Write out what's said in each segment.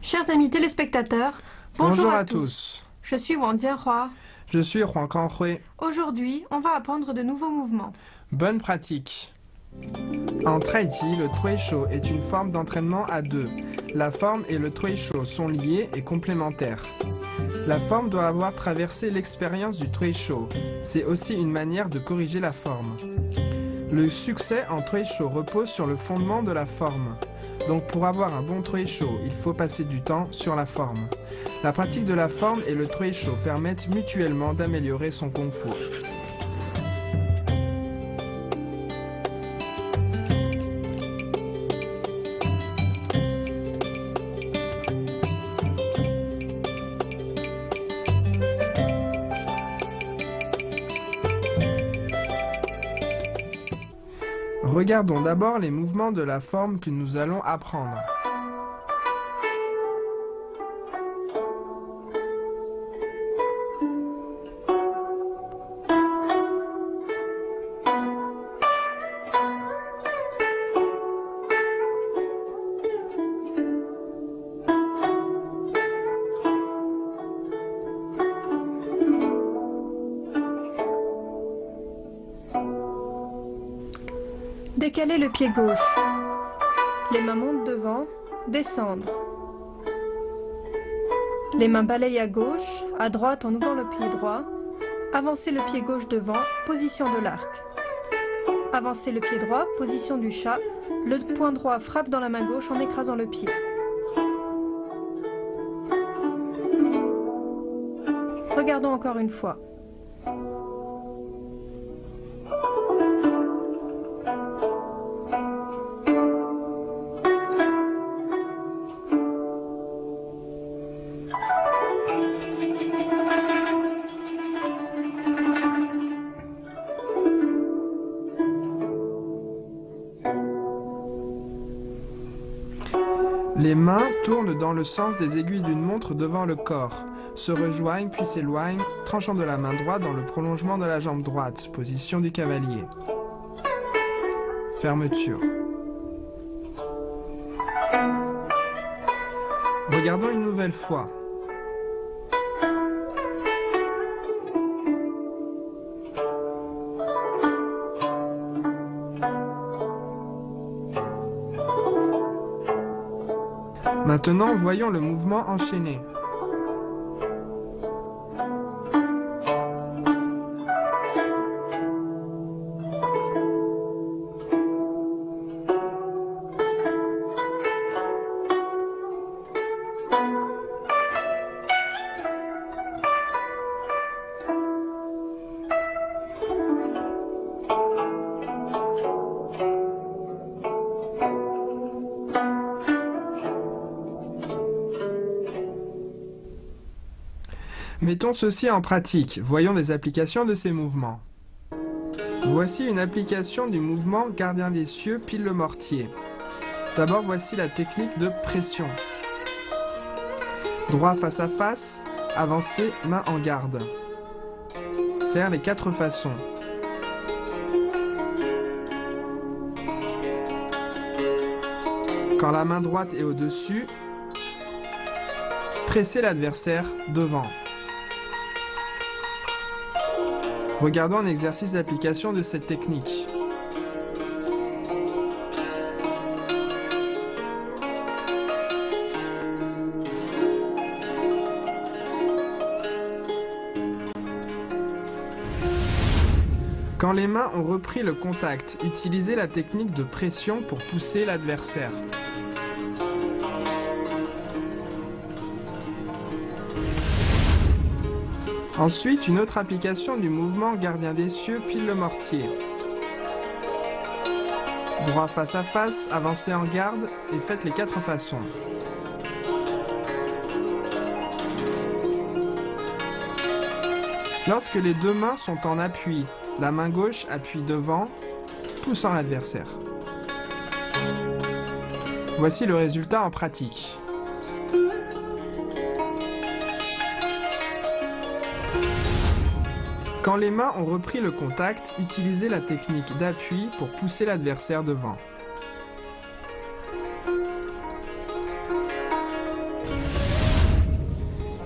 Chers amis téléspectateurs, Bonjour à tous. Je suis Wang Jianhua. Je suis Huang Kanghui. Aujourd'hui, on va apprendre de nouveaux mouvements. Bonne pratique. En Taiji, le Tuisho est une forme d'entraînement à deux. La forme et le Tuisho sont liés et complémentaires. La forme doit avoir traversé l'expérience du Tuisho. C'est aussi une manière de corriger la forme. Le succès en Tuisho repose sur le fondement de la forme. Donc pour avoir un bon Tuisho, il faut passer du temps sur la forme. La pratique de la forme et le Tuisho permettent mutuellement d'améliorer son kung fu. Regardons d'abord les mouvements de la forme que nous allons apprendre. Décaler le pied gauche. Les mains montent devant, descendre. Les mains balayent à gauche, à droite en ouvrant le pied droit. Avancer le pied gauche devant, position de l'arc. Avancer le pied droit, position du chat. Le poing droit frappe dans la main gauche en écrasant le pied. Regardons encore une fois. Les mains tournent dans le sens des aiguilles d'une montre devant le corps, se rejoignent puis s'éloignent, tranchant de la main droite dans le prolongement de la jambe droite, position du cavalier. Fermeture. Regardons une nouvelle fois. Maintenant, voyons le mouvement enchaîné. Mettons ceci en pratique. Voyons des applications de ces mouvements. Voici une application du mouvement gardien des cieux pile le mortier. D'abord, voici la technique de pression. Droit face à face, avancer, main en garde. Faire les 4 façons. Quand la main droite est au-dessus, presser l'adversaire devant. Regardons un exercice d'application de cette technique. Quand les mains ont repris le contact, utilisez la technique de pression pour pousser l'adversaire. Ensuite, une autre application du mouvement gardien des cieux pile le mortier. Droit face à face, avancez en garde et faites les 4 façons. Lorsque les deux mains sont en appui, la main gauche appuie devant, poussant l'adversaire. Voici le résultat en pratique. Quand les mains ont repris le contact, utilisez la technique d'appui pour pousser l'adversaire devant.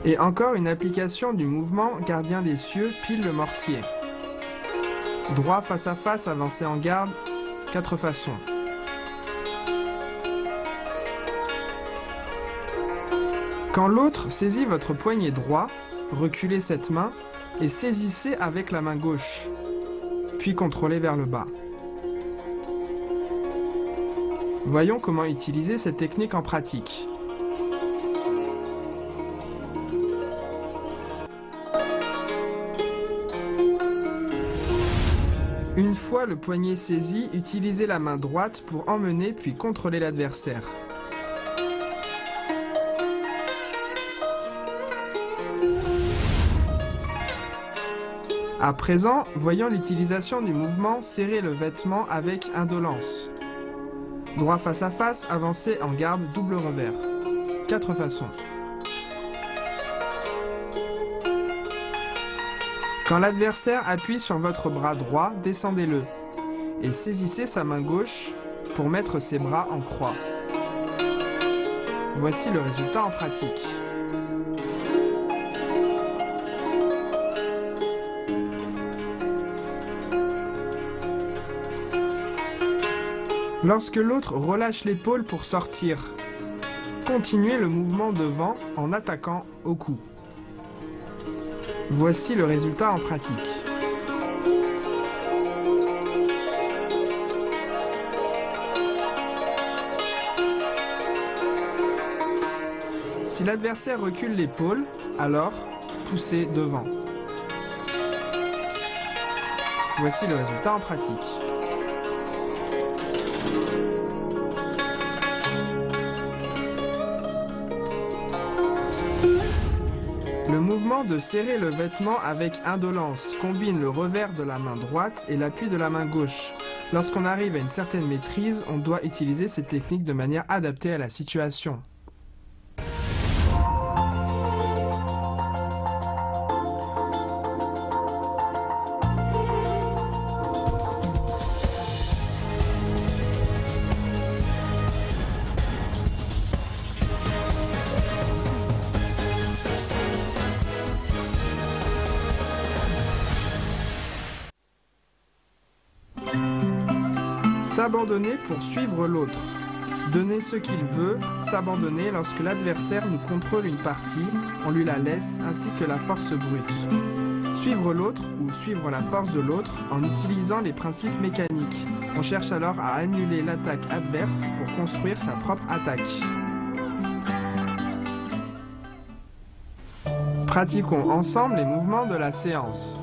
Et encore une application du mouvement gardien des cieux pile le mortier. Droit face à face, avancé en garde, 4 façons. Quand l'autre saisit votre poignet droit, reculez cette main et saisissez avec la main gauche, puis contrôlez vers le bas. Voyons comment utiliser cette technique en pratique. Une fois le poignet saisi, utilisez la main droite pour emmener puis contrôler l'adversaire. À présent, voyons l'utilisation du mouvement serrer le vêtement avec indolence. Droit face à face, avancé en garde, double revers. 4 façons. Quand l'adversaire appuie sur votre bras droit, descendez-le et saisissez sa main gauche pour mettre ses bras en croix. Voici le résultat en pratique. Lorsque l'autre relâche l'épaule pour sortir, continuez le mouvement devant en attaquant au cou. Voici le résultat en pratique. Si l'adversaire recule l'épaule, alors poussez devant. Voici le résultat en pratique. Le mouvement de serrer le vêtement avec indolence combine le revers de la main droite et l'appui de la main gauche. Lorsqu'on arrive à une certaine maîtrise, on doit utiliser cette technique de manière adaptée à la situation. S'abandonner pour suivre l'autre. Donner ce qu'il veut, s'abandonner lorsque l'adversaire nous contrôle une partie, on lui la laisse, ainsi que la force brute. Suivre l'autre ou suivre la force de l'autre en utilisant les principes mécaniques. On cherche alors à annuler l'attaque adverse pour construire sa propre attaque. Pratiquons ensemble les mouvements de la séance.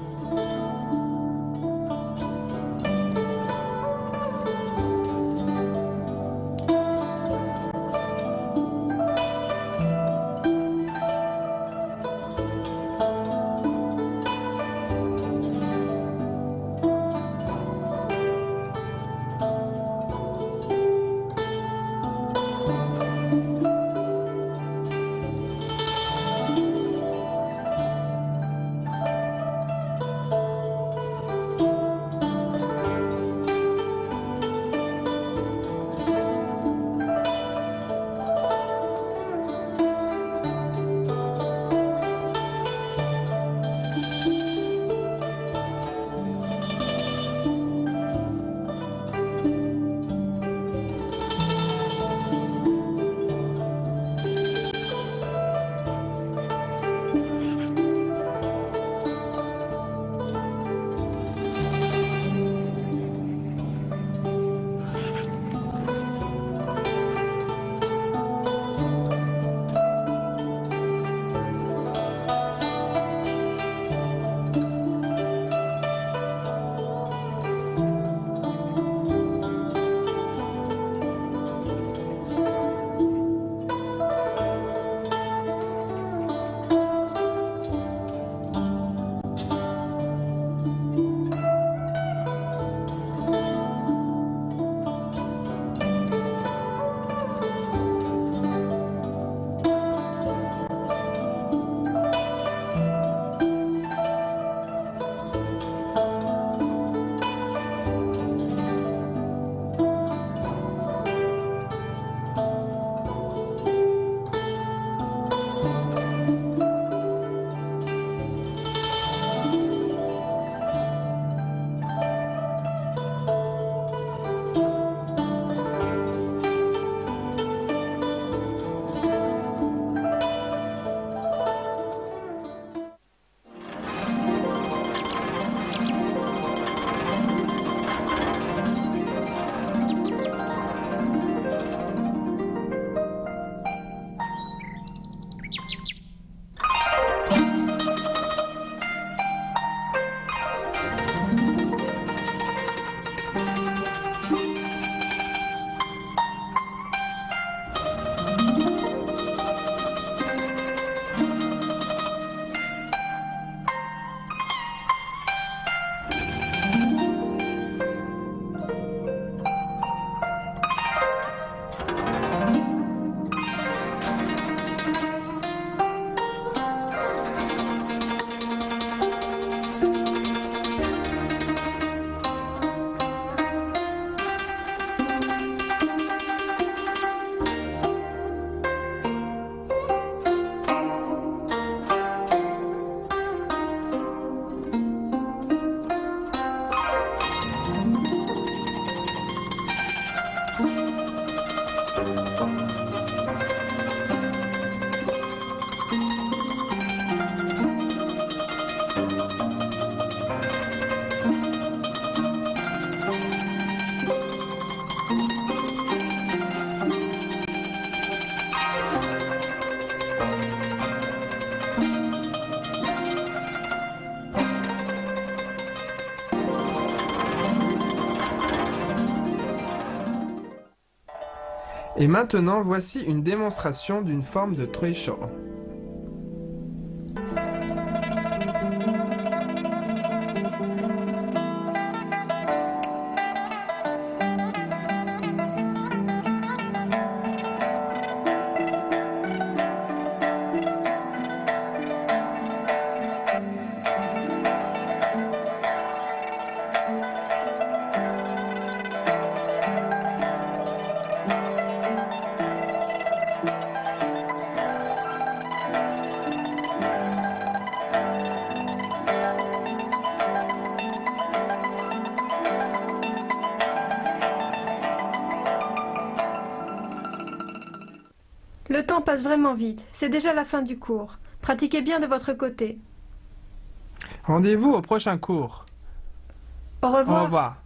Et maintenant, voici une démonstration d'une forme de treisho. Le temps passe vraiment vite, c'est déjà la fin du cours. Pratiquez bien de votre côté. Rendez-vous au prochain cours. Au revoir. Au revoir.